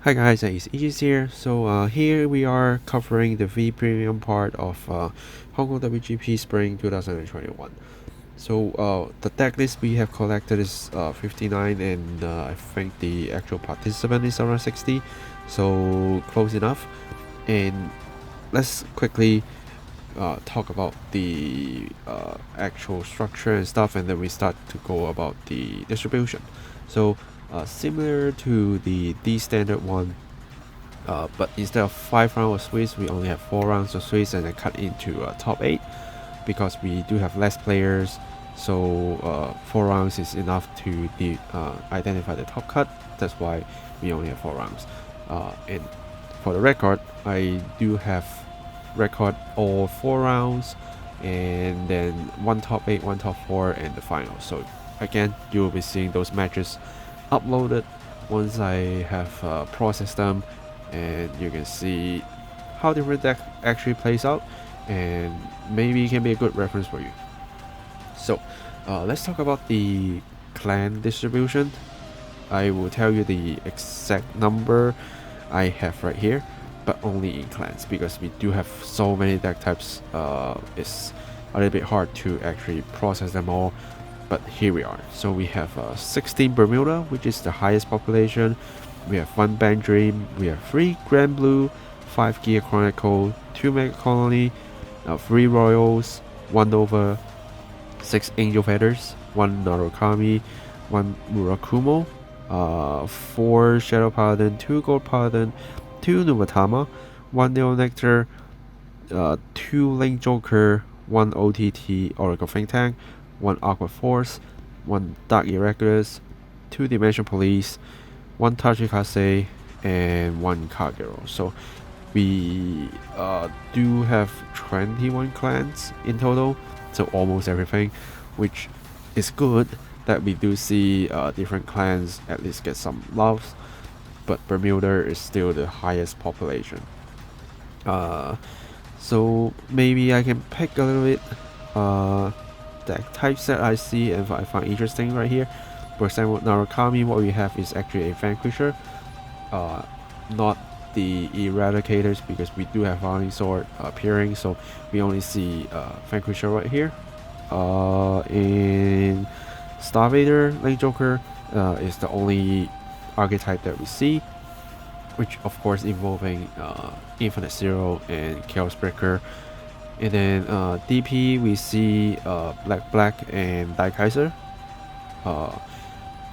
Hi guys, it's Aegis here. Here we are covering the V Premium part of Hong Kong WGP Spring 2021. The deck list we have collected is 59, and I think the actual participant is around 60, so close enough. And let's quickly talk about the actual structure and stuff, and then we start to go about the distribution. Similar to the D standard one, but instead of 5 rounds of sweeps, we only have 4 rounds of sweeps and then cut into top 8 because we do have less players. 4 rounds is enough to identify the top cut. That's why we only have 4 rounds. And for the record, I do have record all 4 rounds, and then 1 top 8, 1 top 4, and the final. So again, you will be seeing those matches uploaded once I have processed them, and you can see how different deck actually plays out, and maybe it can be a good reference for you. Let's talk about the clan distribution. I will tell you the exact number I have right here, but only in clans, because we do have so many deck types. It's a little bit hard to actually process them all, but here we are. So we have 16 Bermuda, which is the highest population. We have 1 Band Dream, we have 3 Grand Blue, 5 Gear Chronicle, 2 Mega Colony, 3 Royals, 1 Nova, 6 Angel Feathers, 1 Narukami, 1 Murakumo, 4 Shadow Paladin, 2 Gold Paladin, 2 Numatama, 1 Neo Nectar, 2 Link Joker, 1 OTT Oracle Think Tank, 1 Aqua Force, 1 Dark Irregulars, 2 Dimension Police, 1 Tachikase, and 1 Kagero. So we do have 21 clans in total, so almost everything, which is good that we do see different clans at least get some love, but Bermuda is still the highest population. So maybe I can pick a little bit deck types that I see and I find interesting right here. For example, Narukami, what we have is actually a Vanquisher, not the Eradicators, because we do have Violent Sword appearing, so we only see Vanquisher right here. In Starvader, Link Joker is the only archetype that we see, which of course involving Infinite Zero and Chaos Breaker. And then DP, we see Black and Daikaiser.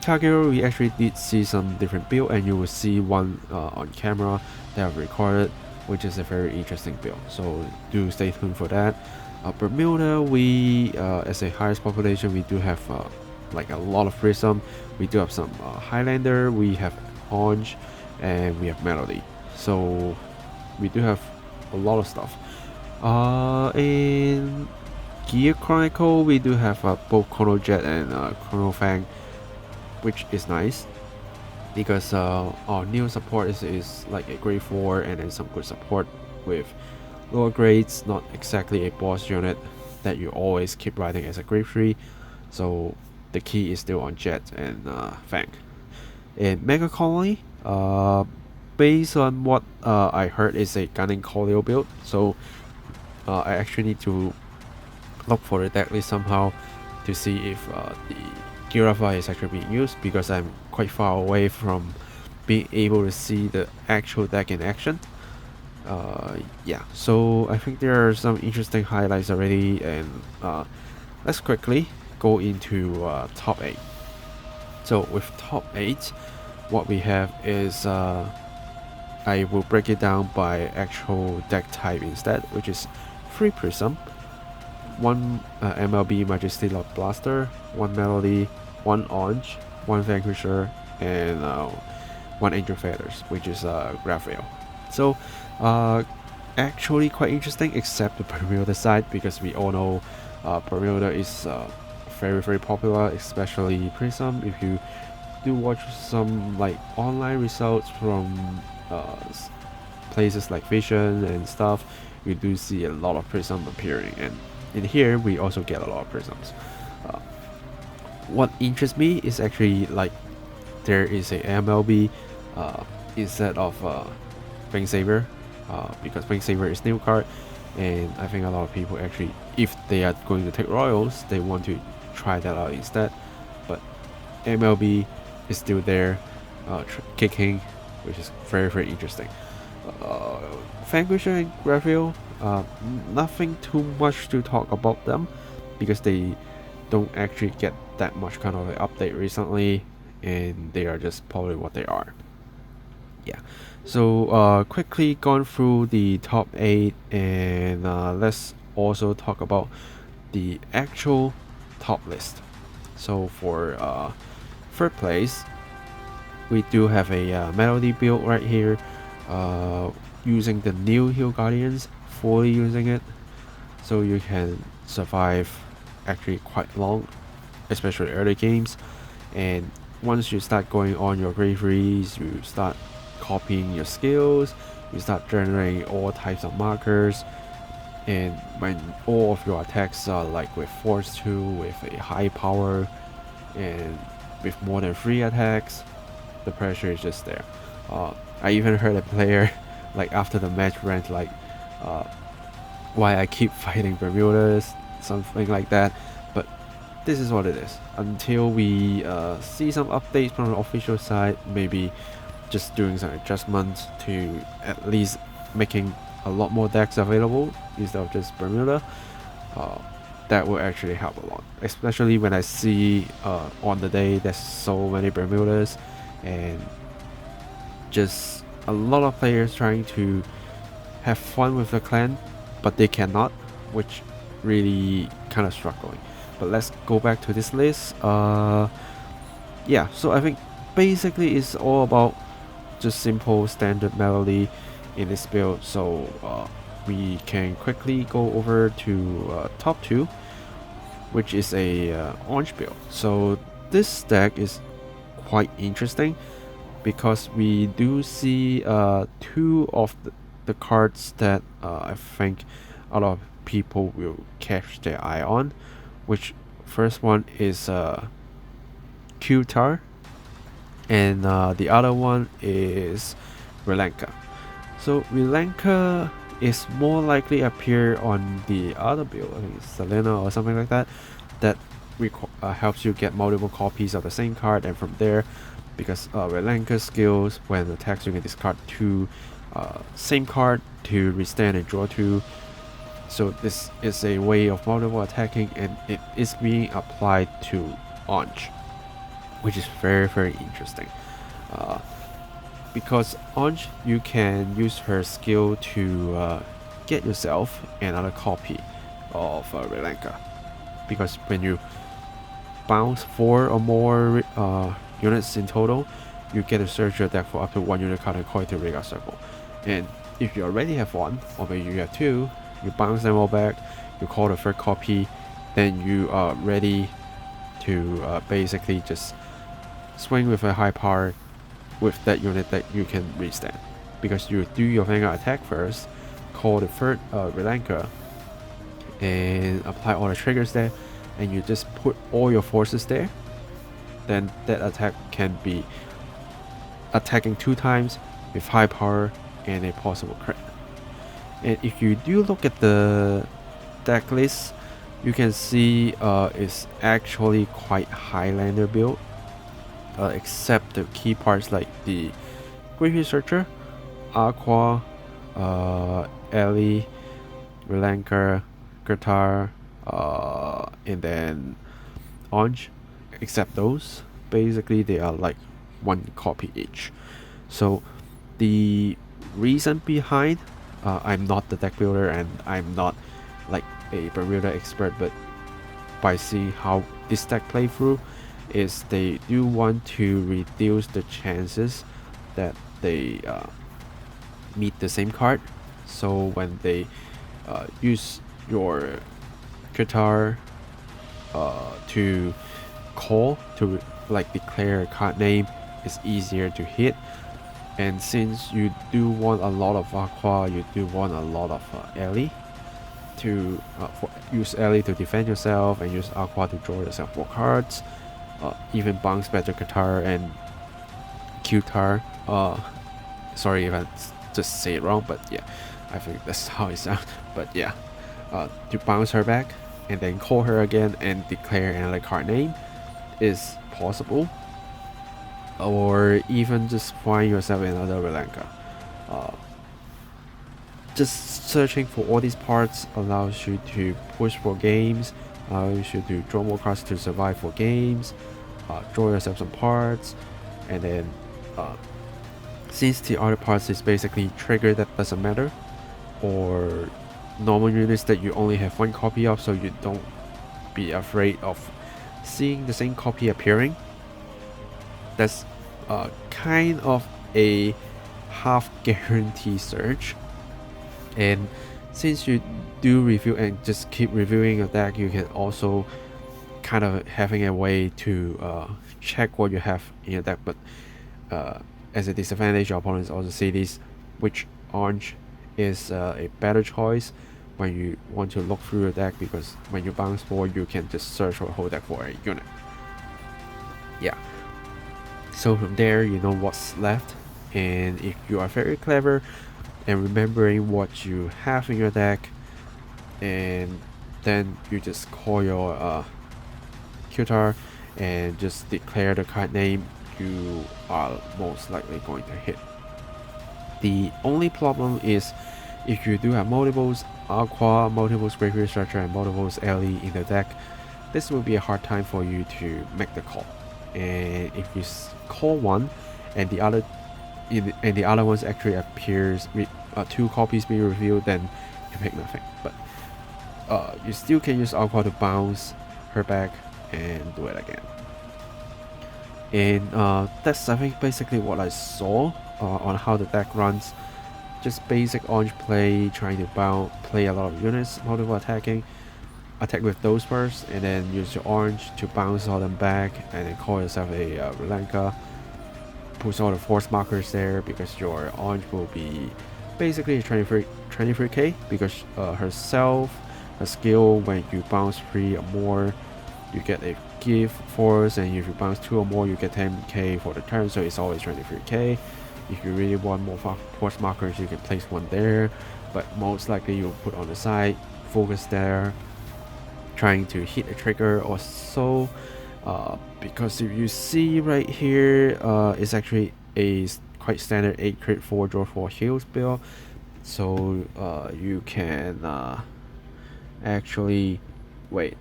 Kagero, we actually did see some different build, and you will see one on camera that I've recorded, which is a very interesting build, so do stay tuned for that. Bermuda, we as a highest population, we do have like a lot of Prism. We do have some Highlander, we have Orange, and we have Melody, so we do have a lot of stuff. In Gear Chronicle, we do have both Chrono Jet and Chrono Fang, which is nice because our new support is like a grade 4, and then some good support with lower grades, not exactly a boss unit that you always keep riding as a grade 3. So the key is still on Jet and Fang. In Mega Colony, based on what I heard, is a Gunning Colio build, so I actually need to look for the deck list somehow to see if the Giraffa is actually being used, because I'm quite far away from being able to see the actual deck in action. Yeah, so I think there are some interesting highlights already, and let's quickly go into top 8. So with top 8, what we have is I will break it down by actual deck type instead, which is 3 Prism, 1 MLB Majesty Love Blaster, 1 Melody, 1 Orange, 1 Vanquisher, and 1 Angel Feathers, which is Raphael. So actually quite interesting, except the Bermuda side, because we all know Bermuda is very popular, especially Prism. If you do watch some like online results from places like Vision and stuff, you do see a lot of Prism appearing, and in here we also get a lot of Prisms. What interests me is actually like there is a MLB instead of Wing Saber, because Wing Saber is new card, and I think a lot of people actually, if they are going to take Royals, they want to try that out instead. But MLB is still there, kicking, which is very interesting. Vanquisher and Gravel, nothing too much to talk about them, because they don't actually get that much kind of an update recently, and they are just probably what they are. Yeah, so quickly gone through the top 8, and let's also talk about the actual top list. So for third place, we do have a Melody build right here, using the new Hill Guardians, fully using it, so you can survive actually quite long, especially early games. And once you start going on your braveries, you start copying your skills, you start generating all types of markers, and when all of your attacks are like with force 2, with a high power, and with more than 3 attacks, the pressure is just there. I even heard a player like after the match rant like, why I keep fighting Bermudas, something like that. But this is what it is. Until we see some updates from the official side, maybe just doing some adjustments to at least making a lot more decks available instead of just Bermuda, that will actually help a lot, especially when I see on the day there's so many Bermudas, and just a lot of players trying to have fun with the clan, but they cannot, which really kind of struggling. But let's go back to this list. Yeah, so I think basically it's all about just simple standard Melody in this build. So we can quickly go over to top 2, which is a orange build. So this deck is quite interesting, because we do see 2 of the cards that I think a lot of people will catch their eye on, which first one is Q-Tar, and the other one is Relenka. So Relenka is more likely appear on the other build, I think it's Selena or something like that, that helps you get multiple copies of the same card, and from there, because Relenka skills, when attacks you can discard 2 same card to restand and draw 2. So this is a way of multiple attacking, and it is being applied to Orange, which is very interesting. Because Orange, you can use her skill to get yourself another copy of Relenka, because when you bounce 4 or more units in total, you get to search your deck for up to 1 unit card and call it to Radar Circle. And if you already have 1, or maybe you have 2, you bounce them all back, you call the third copy, then you are ready to basically just swing with a high power with that unit that you can restand. Because you do your Vanguard attack first, call the third Relenka, and apply all the triggers there, and you just put all your forces there, then that attack can be attacking 2 times with high power and a possible crit. And if you do look at the deck list, you can see it's actually quite Highlander build, except the key parts like the Grave Researcher, Aqua, Ellie, Relenka, Guitar, and then Orange. Except those, basically they are like 1 copy each. So the reason behind, I'm not the deck builder and I'm not like a Bermuda expert, but by seeing how this deck play through, is they do want to reduce the chances that they meet the same card. So when they use your guitar to call to like declare a card name, is easier to hit. And since you do want a lot of Aqua, you do want a lot of Ellie to use Ellie to defend yourself, and use Aqua to draw yourself more cards, even bounce back the guitar and Q-Tar. Sorry if I just say it wrong, but yeah, I think that's how it sounds. But yeah, to bounce her back and then call her again and declare another card name is possible, or even just find yourself another Relenka. Just searching for all these parts allows you to push for games, allows you to draw more cards to survive for games, draw yourself some parts, and then since the other parts is basically trigger that doesn't matter, or normal units that you only have one copy of, so you don't be afraid of seeing the same copy appearing. That's kind of a half guarantee search. And since you do review and just keep reviewing your deck, you can also kind of having a way to check what you have in your deck. But as a disadvantage, your opponents also see this, which orange is a better choice when you want to look through your deck, because when you bounce forward, you can just search for a whole deck for a unit. Yeah. So from there, you know what's left, and if you are very clever and remembering what you have in your deck, and then you just call your Qtar and just declare the card name, you are most likely going to hit. The only problem is if you do have multiples Aqua, multiples Graveyard Structure, and multiples LE in the deck, this will be a hard time for you to make the call. And if you call one and the other ones actually appears with 2 copies being revealed, then you pick nothing. But you still can use Aqua to bounce her back and do it again. And that's, I think, basically what I saw on how the deck runs. Just basic orange play, trying to play a lot of units, multiple attacking, attack with those first, and then use your orange to bounce all them back, and then call yourself a Relenka. Push all the force markers there, because your orange will be basically 23k, because her skill, when you bounce 3 or more, you get a give force, and if you bounce 2 or more, you get 10k for the turn, so it's always 23k. If you really want more force markers, you can place one there, but most likely you'll put on the side, focus there, trying to hit a trigger or so, because if you see right here, it's actually a quite standard 8 crit 4 draw 4 heals build, so you can actually wait,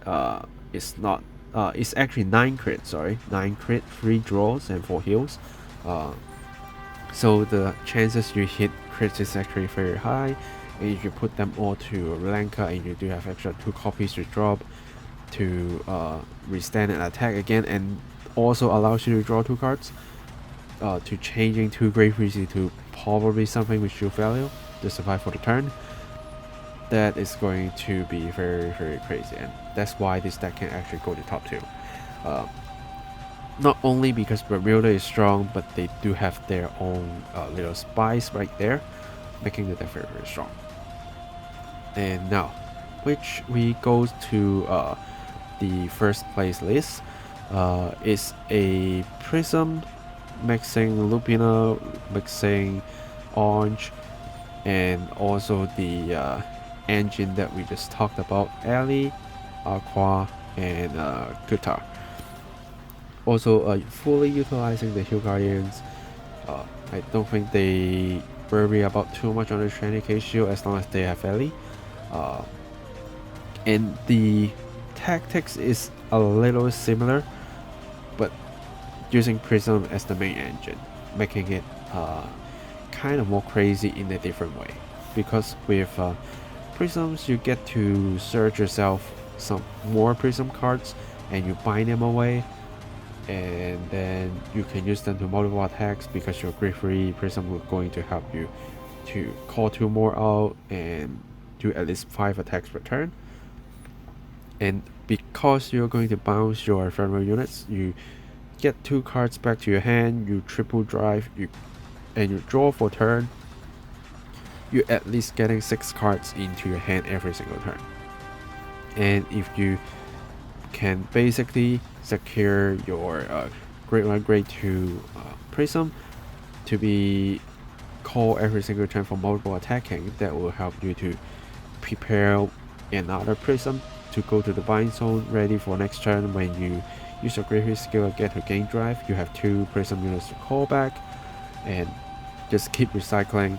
it's not, it's actually 9 crit, sorry, 9 crit, 3 draws and 4 heals, so the chances you hit crits is actually very high. And if you put them all to Relenka, and you do have extra 2 copies to drop to restand and attack again, and also allows you to draw 2 cards, to changing 2 Grave Freezy to probably something which you value to survive for the turn, that is going to be very, very crazy. And that's why this deck can actually go to top 2. Not only because Bermuda is strong, but they do have their own little spice right there, making the deck very, very strong. And now, which we go to the first place list, is a Prism mixing Lupina, mixing Orange, and also the engine that we just talked about, Ali, Aqua, and Kutar. Also fully utilizing the Hill Guardians. I don't think they worry about too much on the training case shield as long as they have Ellie. And the tactics is a little similar, but using Prism as the main engine, making it kind of more crazy in a different way. Because with Prisms, you get to search yourself some more Prism cards and you bind them away, and then you can use them to multiple attacks, because your Grave Free Prism will going to help you to call 2 more out and do at least 5 attacks per turn. And because you're going to bounce your ephemeral units, you get 2 cards back to your hand, you triple drive, and you draw for turn, you're at least getting 6 cards into your hand every single turn. And if you can basically secure your grade 1, grade 2 Prism to be call every single turn for multiple attacking, that will help you to prepare another prism to go to the bind zone ready for next turn. When you use your graveyard skill again to gain drive, you have 2 prism units to call back, and just keep recycling.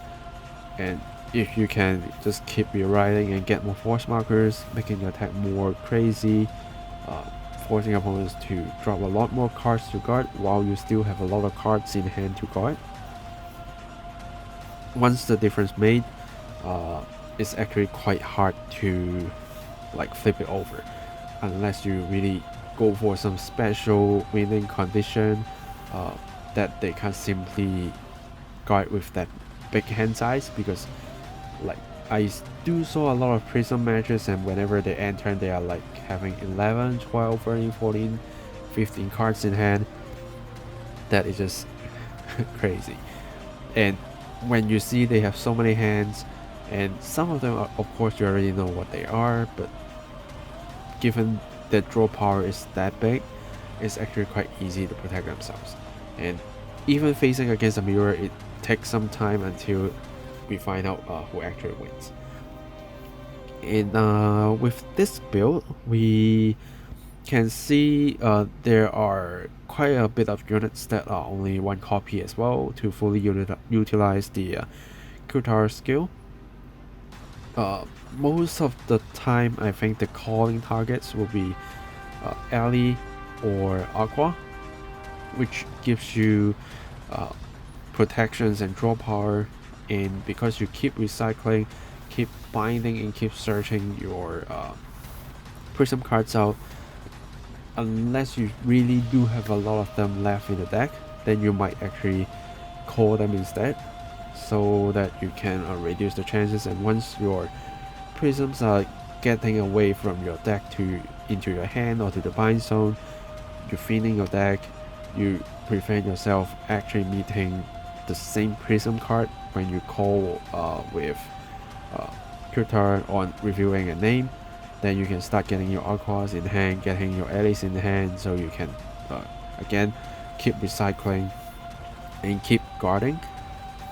And if you can just keep rewriting and get more force markers, making the attack more crazy, forcing opponents to drop a lot more cards to guard while you still have a lot of cards in hand to guard. Once the difference made, it's actually quite hard to like flip it over, unless you really go for some special winning condition that they can't simply guard with that big hand size. Because like I do saw a lot of prism matches, and whenever they end turn, they are like having 11, 12, 13, 14, 15 cards in hand. That is just crazy. And when you see they have so many hands, and some of them are, of course you already know what they are, but given that draw power is that big, it's actually quite easy to protect themselves. And even facing against a mirror, it takes some time until we find out who actually wins. And with this build, we can see there are quite a bit of units that are only 1 copy as well to fully utilize the Kutar skill. Most of the time, I think the calling targets will be Alley or Aqua, which gives you protections and draw power. And because you keep recycling, keep binding, and keep searching your prism cards out, unless you really do have a lot of them left in the deck, then you might actually call them instead, so that you can reduce the chances. And once your prisms are getting away from your deck to into your hand or to the bind zone, you thinning your deck, you prevent yourself actually meeting the same prism card when you call with Kutar on reviewing a name. Then you can start getting your Aquas in hand, getting your Allies in hand, so you can again keep recycling and keep guarding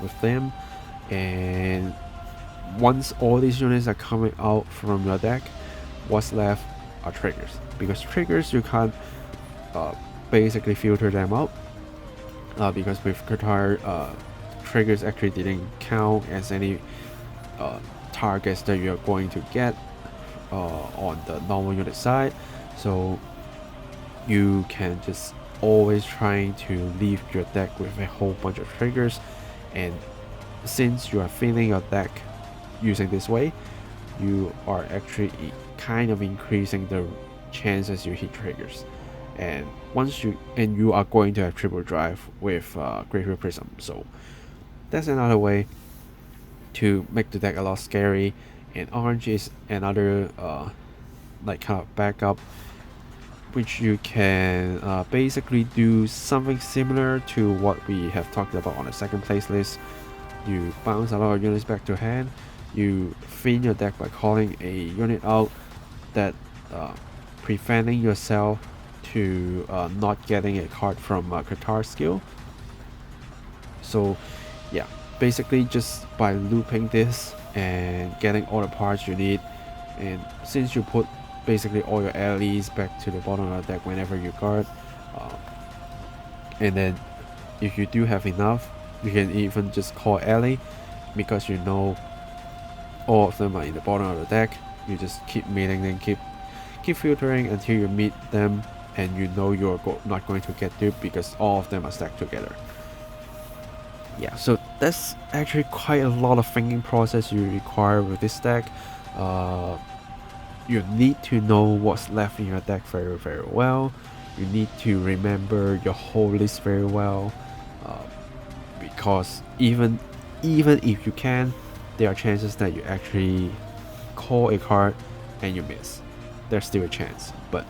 with them. And once all these units are coming out from your deck, what's left are triggers, because triggers you can't basically filter them out, because with Qatar, triggers actually didn't count as any targets that you're going to get on the normal unit side. So you can just always trying to leave your deck with a whole bunch of triggers. And since you are filling your deck using this way, you are actually kind of increasing the chances you hit triggers. And you are going to have triple drive with Graveyard Prism. So that's another way to make the deck a lot scary. And orange is another like kind of backup, which you can basically do something similar to what we have talked about on the second place list. You bounce a lot of units back to hand, you thin your deck by calling a unit out, that preventing yourself to not getting a card from Qatar skill. So yeah, basically just by looping this and getting all the parts you need, and since you put basically all your allies back to the bottom of the deck whenever you guard, and then if you do have enough, you can even just call ally, because you know all of them are in the bottom of the deck. You just keep meeting them, keep filtering until you meet them, and you know you're not going to get duped because all of them are stacked together. Yeah, so that's actually quite a lot of thinking process you require with this deck. You need to know what's left in your deck very, very well. You need to remember your whole list very well, because even if you can, there are chances that you actually call a card and you miss. There's still a chance, but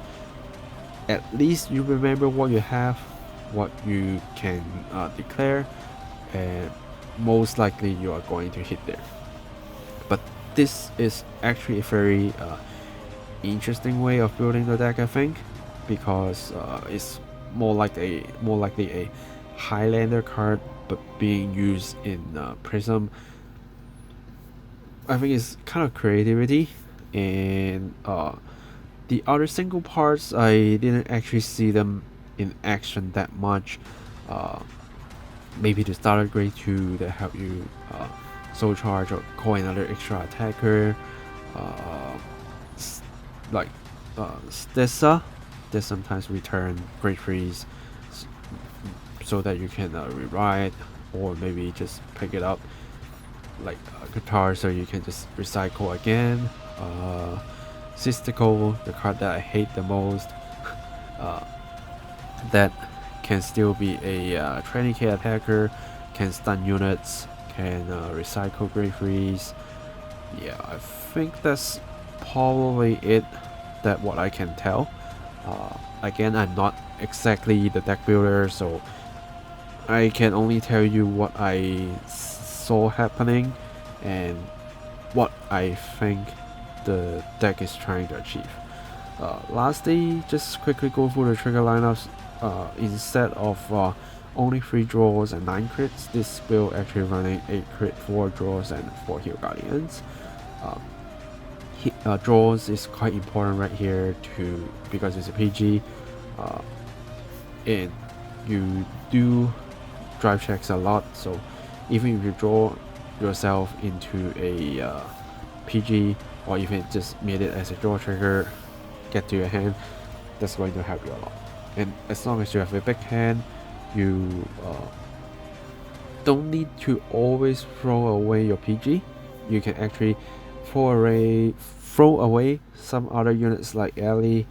at least you remember what you have, what you can declare, and most likely you are going to hit there. But this is actually a very interesting way of building the deck, I think, because it's more likely a Highlander card, being used in Prism, I think it's kind of creativity. And the other single parts, I didn't actually see them in action that much. Maybe the starter grade 2 that help you soul charge or call another extra attacker, like Stessa that sometimes return grade 3s so that you can rewrite, or maybe just pick it up like guitar so you can just recycle again. Sisticle, the card that I hate the most, that can still be a 20k attacker, can stun units, can recycle grade 3s. Yeah, I think that's probably it, that what I can tell. Again, I'm not exactly the deck builder, so I can only tell you what I saw happening and what I think the deck is trying to achieve. Lastly, just quickly go through the trigger lineups. Instead of only 3 draws and 9 crits, this build actually running 8 crit, 4 draws and 4 heal guardians. Draws is quite important right here because it's a PG, and you do drive checks a lot, so even if you draw yourself into a PG, or even just made it as a draw trigger, get to your hand, that's going to help you a lot. And as long as you have a big hand, you don't need to always throw away your PG. You can actually throw away some other units like Ellie,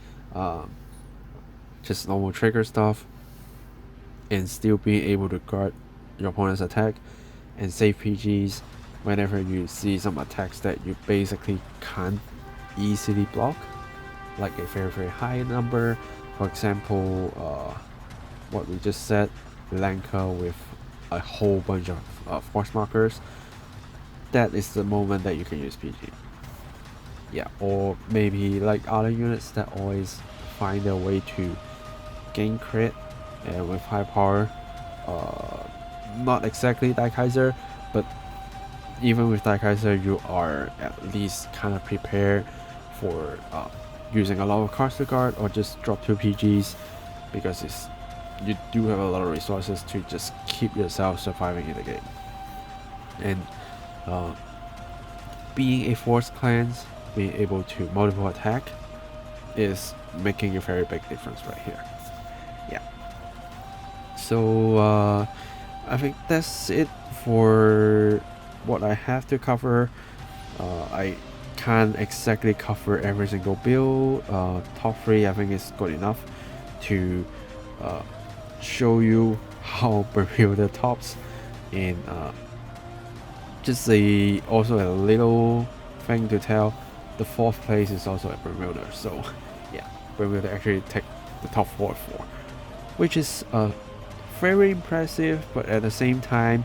just normal trigger stuff, and still be able to guard your opponent's attack and save PGs whenever you see some attacks that you basically can't easily block, like a very high number. For example, what we just said, Lanka with a whole bunch of force markers. That is the moment that you can use PG. Yeah, or maybe like other units that always find a way to gain crit and with high power. Not exactly Daikaiser, but even with Daikaiser, you are at least kind of prepared for using a lot of cards to guard, or just drop 2 PGs, because you do have a lot of resources to just keep yourself surviving in the game. And being a force cleanse, being able to multiple attack is making a very big difference right here. Yeah. So I think that's it for what I have to cover. I can't exactly cover every single build. Top 3 I think is good enough to show you how Bermuda tops. And just also a little thing to tell, the 4th place is also at Bermuda, so yeah, Bermuda actually take the top 4, which is very impressive. But at the same time,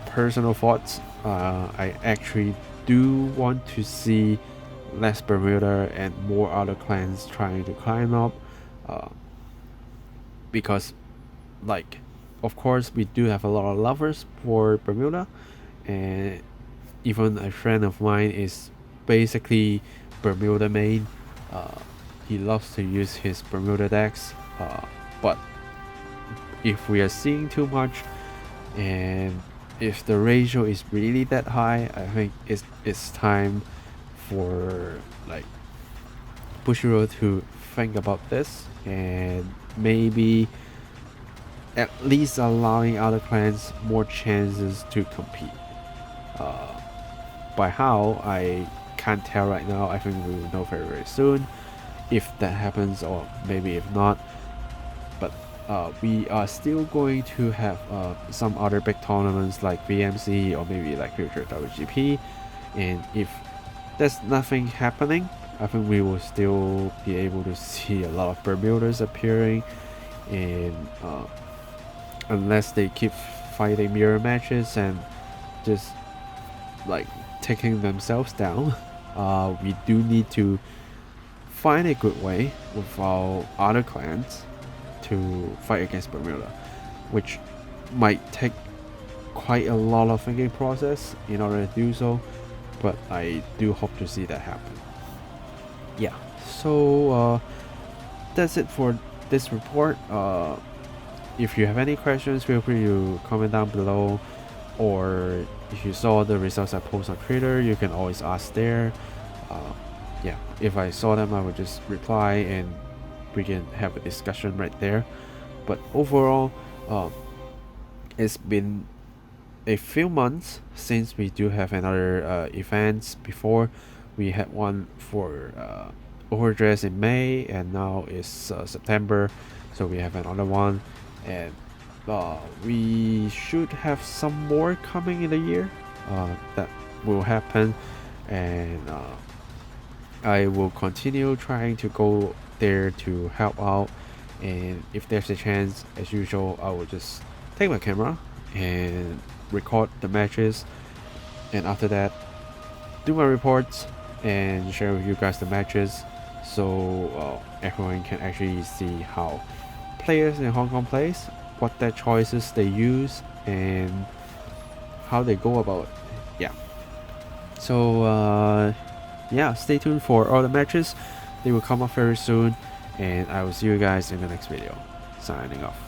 personal thoughts, I actually do want to see less Bermuda and more other clans trying to climb up, because, like, of course we do have a lot of lovers for Bermuda, and even a friend of mine is basically Bermuda main. He loves to use his Bermuda decks, but if we are seeing too much, and if the ratio is really that high, I think it's time for like Bushiroad to think about this, and maybe at least allowing other clans more chances to compete. By how, I can't tell right now. I think we will know very soon if that happens, or maybe if not. But we are still going to have some other big tournaments like VMC, or maybe like future WGP, and if there's nothing happening, I think we will still be able to see a lot of Bermudas appearing, and unless they keep fighting mirror matches and just like taking themselves down, we do need to find a good way with our other clans to fight against Bermuda, which might take quite a lot of thinking process in order to do so, but I do hope to see that happen. Yeah, so that's it for this report. If you have any questions, feel free to comment down below, or if you saw the results I post on Twitter, you can always ask there. Yeah, if I saw them, I would just reply and we can have a discussion right there. But overall, it's been a few months since we do have another events. Before we had one for overdress in May, and now it's September, so we have another one, and we should have some more coming in the year that will happen, and I will continue trying to go there to help out, and if there's a chance, as usual, I will just take my camera and record the matches, and after that do my reports and share with you guys the matches, so everyone can actually see how players in Hong Kong plays, what their choices they use, and how they go about it. Yeah, so yeah, stay tuned for all the matches. They will come up very soon, and I will see you guys in the next video. Signing off.